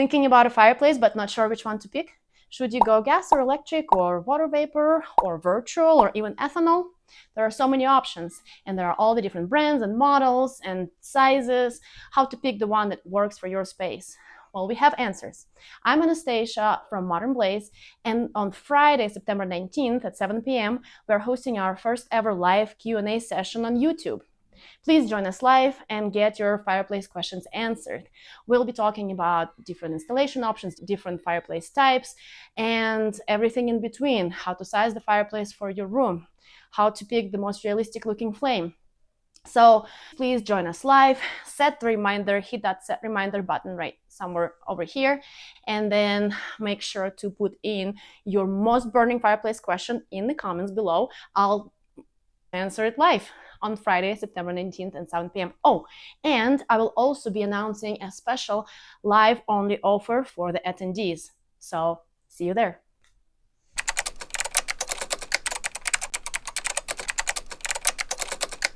Thinking about a fireplace but not sure which one to pick? Should you go gas or electric or water vapor or virtual or even ethanol? There are so many options, and there are all the different brands and models and sizes, how to pick the one that works for your space. Well, we have answers. I'm Anastasia from Modern Blaze, and on Friday, September 19th at 7 p.m., we're hosting our first ever live Q&A session on YouTube. Please join us live and get your fireplace questions answered. We'll be talking about different installation options, different fireplace types, and everything in between, how to size the fireplace for your room, how to pick the most realistic looking flame. So please join us live, set the reminder, hit that set reminder button right somewhere over here, and then make sure to put in your most burning fireplace question in the comments below. I'll answer it live on Friday, September 19th at 7 p.m. Oh, and I will also be announcing a special live-only offer for the attendees. So see you there.